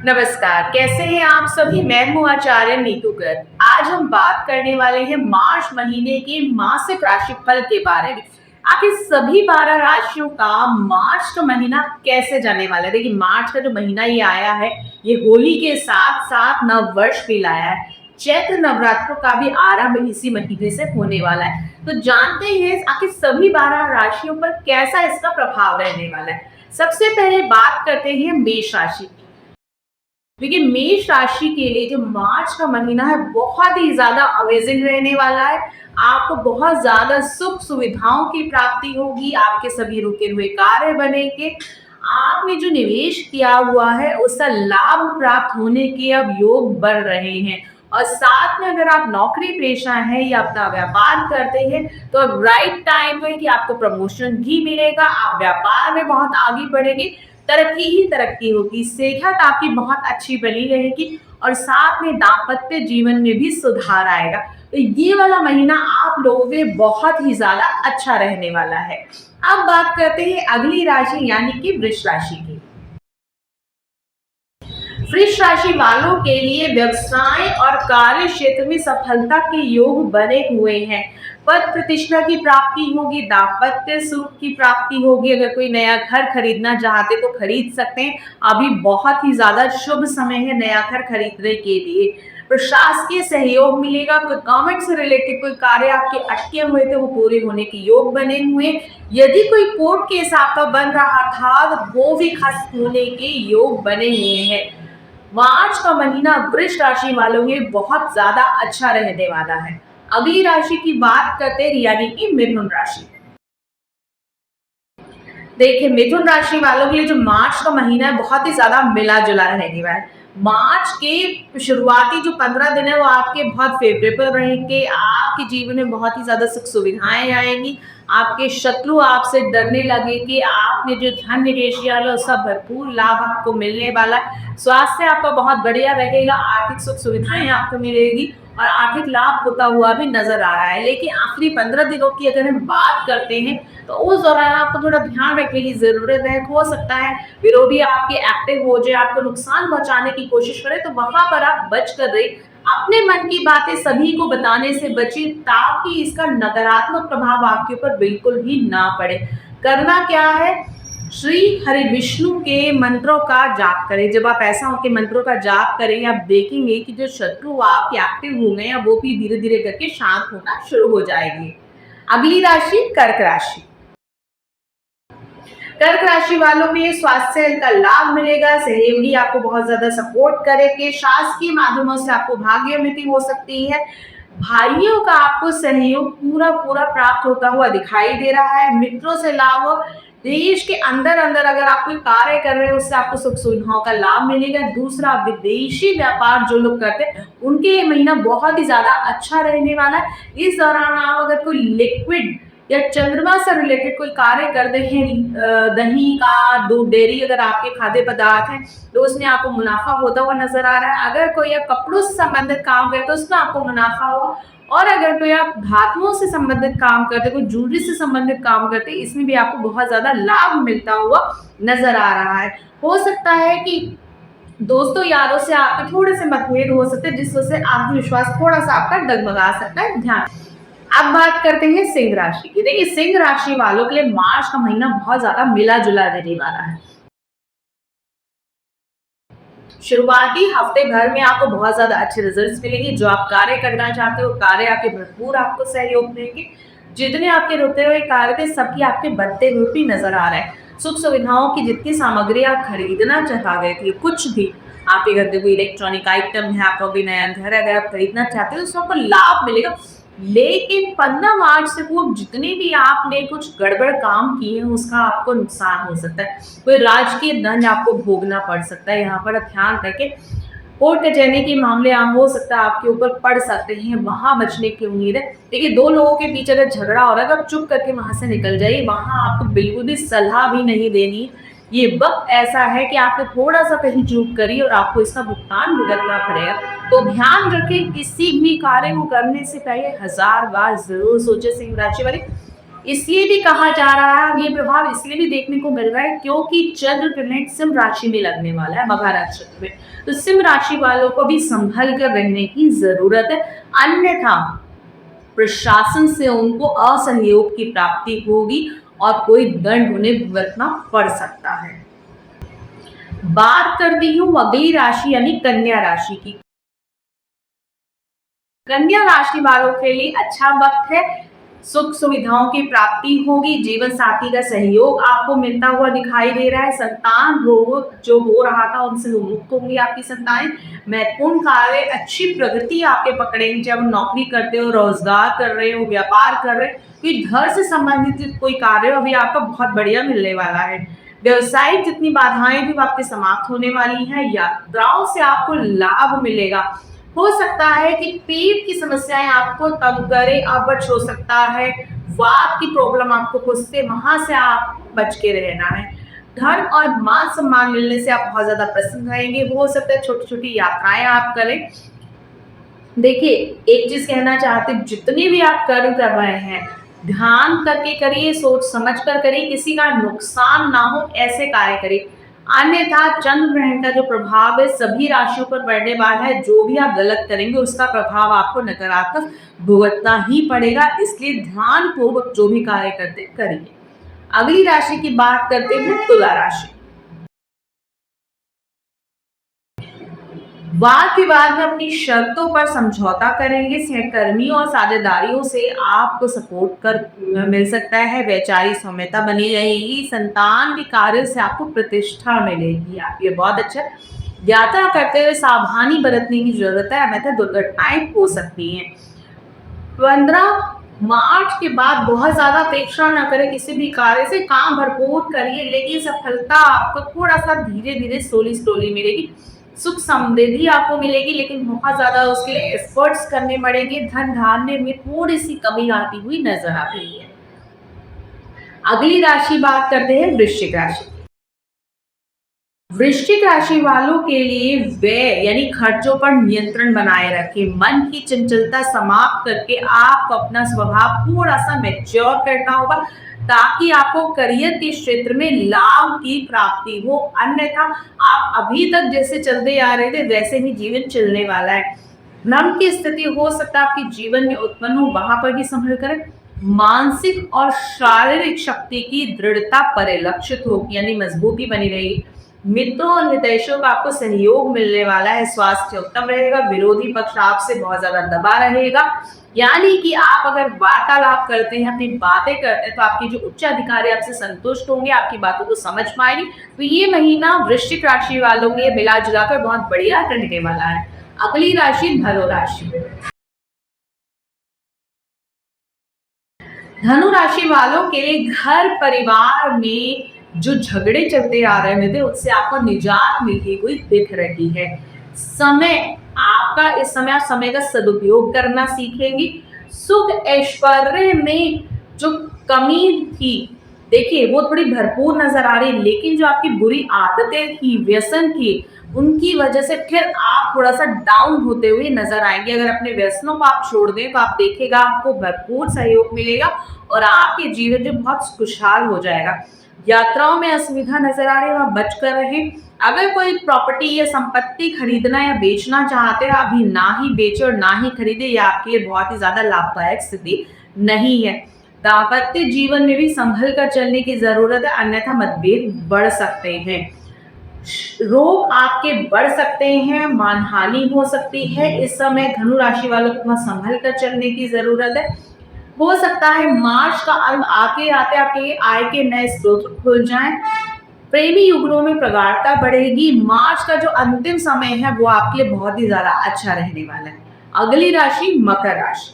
नमस्कार, कैसे हैं आप सभी? मैं हूँ आचार्य नीतू गर्ग। आज हम बात करने वाले हैं मार्च महीने के मासिक राशिफल के बारे में। आखिर सभी 12 राशियों का मार्च का महीना कैसे जाने वाला है? देखिए, मार्च का जो महीना ये आया है, ये होली के साथ-साथ नव वर्ष भी लाया है। चैत्र नवरात्रों का भी आरंभ इसी महीने से होने वाला है। तो जानते हैं आखिर सभी 12 राशियों पर कैसा इसका प्रभाव रहने वाला है। सबसे पहले बात करते हैं मेष राशि की। देखिए, मेष राशि के लिए जो मार्च का महीना है बहुत ही ज़्यादा अमेज़िंग रहने वाला है। आपको बहुत ज़्यादा सुख सुविधाओं की प्राप्ति होगी, आपके सभी रुके हुए कार्य बनेंगे। आपने जो निवेश किया हुआ है उसका लाभ प्राप्त होने के अब योग बढ़ रहे हैं। और साथ में अगर आप नौकरी पेशा हैं या अपना व्यापार करते हैं तो अब राइट टाइम है कि आपको प्रमोशन भी मिलेगा, आप व्यापार में बहुत आगे बढ़ेंगे, तरक्की ही तरक्की होगी, सेहत आपकी बहुत अच्छी बनी रहेगी और साथ में दाम्पत्य जीवन में भी सुधार आएगा। तो ये वाला महीना आप लोगों के बहुत ही ज़्यादा अच्छा रहने वाला है। अब बात करते हैं अगली राशि यानी कि वृष राशि की। वृष राशि वालों के लिए व्यवसाय और कार्य क्षेत्र में सफलता के योग बने हुए हैं। पद प्रतिष्ठा की प्राप्ति होगी, दाम्पत्य सुख की प्राप्ति होगी। अगर कोई नया घर खरीदना चाहते तो खरीद सकते हैं। अभी बहुत ही ज्यादा शुभ समय है नया घर खरीदने के लिए। प्रशासकीय सहयोग मिलेगा। कोई गवर्नमेंट से रिलेटेड कोई कार्य आपके अटके हुए थे वो पूरे होने के योग बने हुए। यदि कोई कोर्ट केस आपका बन रहा था तो वो भी खत्म होने के योग बने हुए हैं। मार्च का महीना वृष राशि वालों के बहुत ज्यादा अच्छा रहने वाला है। अगली राशि की बात करते हैं यानी कि मिथुन राशि। देखिए, मिथुन राशि वालों के लिए जो मार्च का महीना है बहुत ही ज्यादा मिला जुला रहने वाला है। मार्च के शुरुआती जो 15 दिन है वो आपके बहुत फेवरेबल रहेंगे। आपके जीवन में बहुत ही ज्यादा सुख सुविधाएं आएंगी। आपके शत्रु आपसे डरने लगेंगे। आपने जो धन निवेश किया है उसका भरपूर लाभ आपको मिलने वाला है। स्वास्थ्य आपका बहुत बढ़िया रहेगा। आर्थिक सुख सुविधाएं आपको मिलेगी और आर्थिक लाभ होता हुआ भी नजर आ रहा है। लेकिन आखिरी 15 दिनों की अगर हम बात करते हैं तो उस दौरान आपको थोड़ा ध्यान रखने की जरूरत है। हो सकता है विरोधी आपके एक्टिव हो जाए, आपको नुकसान पहुंचाने की कोशिश करे, तो वहां पर आप बच कर रहे। अपने मन की बातें सभी को बताने से बचिए ताकि इसका नकारात्मक प्रभाव आपके ऊपर बिल्कुल भी ना पड़े। करना क्या है, श्री हरि विष्णु के मंत्रों का जाप करें। जब आप ऐसा के मंत्रों का जाप करेंगे आप देखेंगे कि जो शत्रु आपके एक्टिव हो गए हैं वो भी धीरे धीरे करके शांत होना शुरू हो जाएगी। अगली राशि कर्क राशि। कर्क राशि वालों में स्वास्थ्य का लाभ मिलेगा। सहयोगी आपको बहुत ज्यादा सपोर्ट करेंगे। शासकीय माध्यमों से आपको भाग्योन्नति हो सकती है। भाइयों का आपको सहयोग पूरा पूरा प्राप्त होता हुआ दिखाई दे रहा है। मित्रों से लाभ हो। देश के अंदर अंदर अगर आप कोई कार्य कर रहे हैं उससे आपको सुख सुविधाओं का लाभ मिलेगा। दूसरा, विदेशी व्यापार जो लोग करते हैं उनके ये महीना बहुत ही ज्यादा अच्छा रहने वाला है। इस दौरान आप अगर कोई लिक्विड या चंद्रमा से रिलेटेड कोई कार्य कर रहे हैं, दही का दूध डेयरी अगर आपके खाद्य पदार्थ हैं तो उसमें आपको मुनाफा होता हुआ नजर आ रहा है। अगर कोई आप कपड़ों से संबंधित काम करते तो उसमें आपको मुनाफा होगा। और अगर कोई आप धातुओं से संबंधित काम करते, कोई ज्वेलरी से संबंधित काम करते, इसमें भी आपको बहुत ज्यादा लाभ मिलता हुआ नजर आ रहा है। हो सकता है कि दोस्तों यारों से आपके थोड़े से मतभेद हो सकते हैं जिस वजह से आत्मविश्वास थोड़ा सा आपका डगमगा सकता है। ध्यान। अब बात करते हैं सिंह राशि की। देखिए, सिंह राशि वालों के लिए मार्च का महीना बहुत ज्यादा मिला जुला रहने वाला है। शुरुआती हफ्ते भर में आपको बहुत ज्यादा अच्छे रिजल्ट्स मिलेंगे। जो आप कार्य करना चाहते हो कार्य आपके भरपूर आपको सहयोग देंगे। जितने आपके रुके हुए कार्य थे सबकी आपके बढ़ते हुए भी नजर आ रहा है। सुख सुविधाओं की जितनी सामग्री आप खरीदना चाह रहे थे, कुछ भी आपके घर में कोई इलेक्ट्रॉनिक आइटम है, आपका कोई नया घर अगर आप खरीदना चाहते हो उसमें आपको लाभ मिलेगा। लेकिन 15 मार्च से पूर्व जितने भी आपने कुछ गड़बड़ काम किए हैं उसका आपको नुकसान हो सकता है। कोई राजकीय दंड आपको भोगना पड़ सकता है। यहाँ पर ध्यान रखें। कोर्ट कचहरी के मामले आम हो सकता है आपके ऊपर पड़ सकते हैं, वहां बचने की उम्मीद है। देखिए, दो लोगों के बीच अगर झगड़ा हो रहा है तो आप चुप करके वहां से निकल जाइए। वहां आपको बिल्कुल भी सलाह भी नहीं देनी। ये वक्त ऐसा है कि आपने थोड़ा सा कहीं चूक करी और आपको इसका भुगतान भुगतना पड़ेगा। तो ध्यान रखें, किसी भी कार्य को करने से पहले 1000 बार जरूर सोचे सिंह राशि वाले। इसलिए भी कहा जा रहा है, ये प्रभाव इसलिए भी देखने को मिल रहा है क्योंकि चंद्र ग्रहण सिंह राशि में लगने वाला है, मघा नक्षत्र में। तो सिंह राशि वालों को भी संभल कर रहने की जरूरत है, अन्यथा प्रशासन से उनको असहयोग की प्राप्ति होगी और कोई दंड उन्हें भुगतना पड़ सकता है। बात करती हूँ अगली राशि यानी कन्या राशि की। कन्या राशि वालों के लिए अच्छा वक्त है, सुख सुविधाओं की प्राप्ति होगी, जीवन साथी का सहयोग आपको मिलता हुआ दिखाई दे रहा है, संतान रोग जो हो रहा था उनसे मुक्त होंगी आपकी संतानें, महत्वपूर्ण कार्य अच्छी प्रगति आपके पकड़ेंगे, जब नौकरी करते हो, रोजगार कर रहे हो, व्यापार कर रहे हो, कोई घर से संबंधित कोई कार्य अभी आपका बहुत बढ़िया मिलने वाला है। व्यवसायिक जितनी बाधाएं थी वो आपके समाप्त होने वाली हैं, यात्राओं से आपको लाभ मिलेगा। हो सकता है कि पेट की समस्याएं आपको तंग करे, अपच हो सकता है, वात की प्रॉब्लम आपको खुजते, वहां से आप बच के रहना है। धन और मान सम्मान मिलने से आप बहुत ज्यादा प्रसन्न रहेंगे। हो सकता है छोटी छोटी यात्राएं आप करें। देखिए, एक चीज कहना चाहते, जितने भी आप कर्म कर रहे हैं ध्यान करके करिए, सोच समझ कर करिए, किसी का नुकसान ना हो ऐसे कार्य करिए, अन्यथा चंद्र ग्रहण का जो प्रभाव है सभी राशियों पर पड़ने वाला है। जो भी आप गलत करेंगे उसका प्रभाव आपको नकारात्मक भुगतना ही पड़ेगा, इसलिए ध्यान पूर्वक जो भी कार्य करते करिए। अगली राशि की बात करते हैं तुला राशि। वाद विवाद में अपनी शर्तों पर समझौता करेंगे, सहकर्मियों और साझेदारियों से आपको सपोर्ट कर मिल सकता है, वैचारिक सौम्यता बनी रहेगी, संतान के कार्य से आपको प्रतिष्ठा मिलेगी, आप ये बहुत अच्छा। यात्रा करते हुए सावधानी बरतने की जरूरत है, अन्यथा दुर्घटनाएं हो सकती हैं। 15 मार्च के बाद बहुत ज्यादा अपेक्षा न करें किसी भी कार्य से, काम भरपूर करिए, लेकिन सफलता आपको थोड़ा सा धीरे धीरे स्लोली स्लोली मिलेगी। सुख समृद्धि आपको मिलेगी, लेकिन बहुत ज्यादा उसके लिए एफर्ट्स करने पड़ेंगे, धन धान्य में थोड़ी सी कमी आती हुई नजर आ रही है। अगली राशि बात करते हैं वृश्चिक राशि। वृश्चिक राशि वालों के लिए व्यय यानी खर्चों पर नियंत्रण बनाए रखें, मन की चंचलता समाप्त करके आपको अपना स्वभाव थोड़ा सा मैच्योर करना होगा, ताकि आपको करियर के क्षेत्र में लाभ की प्राप्ति हो, अन्यथा आप अभी तक जैसे चलते आ रहे थे वैसे ही जीवन चलने वाला है। नम की स्थिति हो सकता है आपके जीवन में उत्पन्न हो, वहां पर भी संभल कर। मानसिक और शारीरिक शक्ति की दृढ़ता परिलक्षित होगी यानी मजबूती बनी रहेगी। मित्रों और हितैषियों का आपको सहयोग मिलने वाला है, स्वास्थ्य उत्तम रहेगा, विरोधी पक्ष आपसे बहुत ज्यादा दबा रहेगा, यानी कि आप अगर वार्तालाप करते हैं, अपनी बातें करते हैं, तो आपके जो उच्च अधिकारी आपसे संतुष्ट होंगे, आपकी बातों को समझ पाएंगे। तो ये महीना वृश्चिक राशि वालों के मिला जुलाकर बहुत बढ़िया रहने वाला है। अगली राशि धनु राशि। धनु राशि वालों के लिए घर परिवार में जो झगड़े चलते आ रहे थे उससे आपको निजात मिलती हुई दिख रही है। समय आपका, इस समय आप समय का सदुपयोग करना सीखेंगी। सुख ऐश्वर्य में जो कमी थी, देखिए वो थोड़ी भरपूर नजर आ रही, लेकिन जो आपकी बुरी आदतें थी, व्यसन थी, उनकी वजह से फिर आप थोड़ा सा डाउन होते हुए नजर आएंगे। अगर अपने व्यसनों को आप छोड़ दें तो आप देखेगा आपको भरपूर सहयोग मिलेगा और आपके जीवन जो बहुत खुशहाल हो जाएगा। यात्राओं में असुविधा नजर आ रही है, वहां बच कर रहे। अगर कोई प्रॉपर्टी या संपत्ति खरीदना या बेचना चाहते हैं, अभी ना ही बेचे और ना ही खरीदे, यह आपके लिए बहुत ही ज्यादा लाभदायक स्थिति नहीं है। दाम्पत्य जीवन में भी संभल कर चलने की जरूरत है, अन्यथा मतभेद बढ़ सकते हैं, रोग आपके बढ़ सकते हैं, मानहानि हो सकती है। इस समय धनु राशि वालों को संभल कर चलने की जरूरत है। हो सकता है मार्च का अंत आते आते आपके आय के नए स्रोत खुल जाएं। प्रेमी युगलों में प्रगाढ़ता बढ़ेगी। मार्च का जो अंतिम समय है वो आपके लिए बहुत ही ज्यादा अच्छा रहने वाला है। अगली राशि मकर राशि।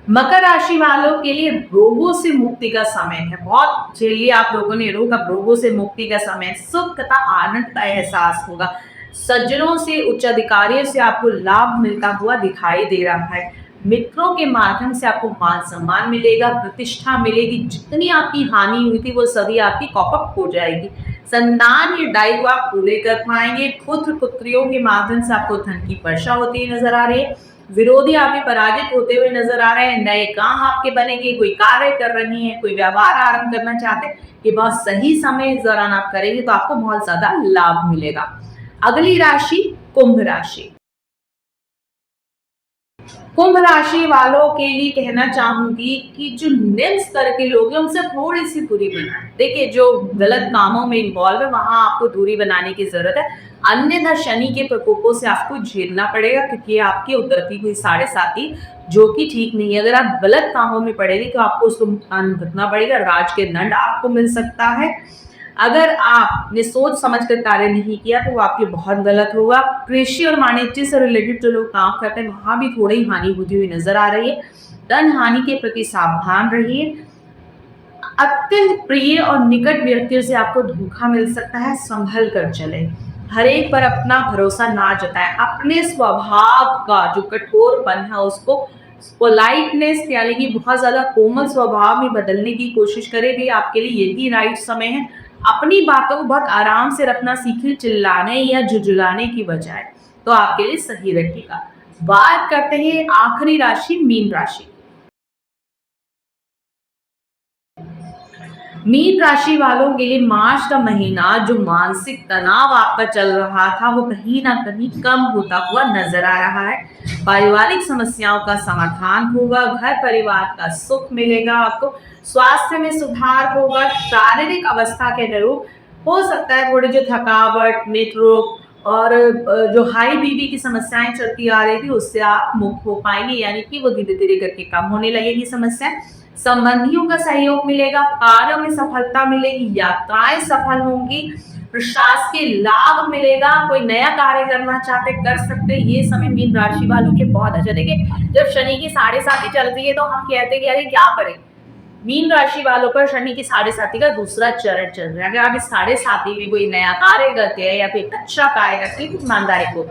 मकर राशि वालों के लिए रोगों से मुक्ति का समय है, बहुत चलिए आप लोगों ने रोग, अब रोगों से मुक्ति का समय, सुख तथा आनंद का एहसास होगा। सज्जनों से, उच्च अधिकारियों से आपको लाभ मिलता हुआ दिखाई दे रहा है। मित्रों के माध्यम से आपको मान सम्मान मिलेगा, प्रतिष्ठा मिलेगी, जितनी आपकी हानि हुई थी वो सभी आपकी कॉपअप हो जाएगी। संतान ये दायित्व को आप पूरे कर पाएंगे। पुत्र पुत्रियों के माध्यम से आपको धन की वर्षा होती नजर आ रही है। विरोधी आपके पराजित होते हुए नजर आ रहे हैं, नए काम आपके बनेंगे, कोई कार्य कर रही हैं, कोई व्यापार आरंभ करना चाहते हैं, ये बहुत सही समय इस दौरान आप करेंगे तो आपको बहुत ज्यादा लाभ मिलेगा। अगली राशि कुंभ राशि। कुंभ राशि वालों के लिए कहना चाहूंगी कि जो निम्न स्तर के लोग हैं उनसे थोड़ी सी दूरी बनाएं। देखिए, जो गलत कामों में इन्वॉल्व है वहां आपको दूरी बनाने की जरूरत है, अन्यथा शनि के प्रकोपों से आपको झेलना पड़ेगा, क्योंकि ये आपकी उतरती हुई 7.5 जो कि ठीक नहीं है। अगर आप गलत कामों में पड़ेंगे तो आपको उसको नुकसान भुगतना पड़ेगा, राज के दंड आपको मिल सकता है। अगर आपने सोच समझ कर कार्य नहीं किया तो वो आपके बहुत गलत होगा। कृषि और वाणिज्य से रिलेटेड जो लोग काम करते हैं वहां भी थोड़ी हानि होती हुई नजर आ रही है। धन हानि के प्रति सावधान रहिए। अत्यंत प्रिय और निकट व्यक्तियों से आपको धोखा मिल सकता है, संभल कर चले। हर एक पर अपना भरोसा ना जताएं। अपने स्वभाव का जो कठोरपन है उसको पोलाइटनेस यानी कि बहुत ज्यादा कोमल स्वभाव में बदलने की कोशिश करें। भी आपके लिए यही राइट समय है। अपनी बातों को बहुत आराम से रखना सीखें, चिल्लाने या झुझलाने की बजाय, तो आपके लिए सही रहेगा। बात करते हैं आखिरी राशि मीन राशि। मीन राशि वालों के लिए मार्च का महीना जो मानसिक तनाव आपका चल रहा था वो कहीं ना कहीं कम होता हुआ नजर आ रहा है। पारिवारिक समस्याओं का समाधान होगा, घर परिवार का सुख मिलेगा आपको, स्वास्थ्य में सुधार होगा, शारीरिक अवस्था के अनुरूप हो सकता है थोड़ी जो थकावट, नेत्र रोग और जो हाई बीपी की समस्याएं चलती आ रही थी उससे आप मुक्त हो पाएंगे, यानी कि वो धीरे धीरे करके कम होने लगेगी समस्या। संबंधियों का सहयोग मिलेगा, कार्यों में सफलता मिलेगी, यात्राएं सफल होंगी, प्रशासकीय लाभ मिलेगा, कोई नया कार्य करना चाहते कर सकते। ये समय मीन राशि वालों के बहुत अच्छा। देखिए, जब शनि की 7.5 चल रही है तो हम कहते हैं कि अरे क्या करें। मीन राशि वालों पर शनि की 7.5 का दूसरा चरण चल रहा है। अगर आप इस 7.5 में कोई नया कार्य करते हैं या फिर अच्छा कार्य करते हैं तो ईमानदारी को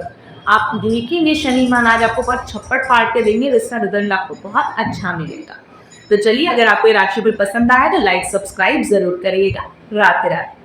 आप देखेंगे शनि महाराज आपको बहुत छप्पड़ फाड़ के देंगे, इसका रिजल्ट आपको बहुत अच्छा मिलेगा। तो चलिए, अगर आपको ये राशिफल पसंद आया तो लाइक सब्सक्राइब जरूर करिएगा। राधे राधे।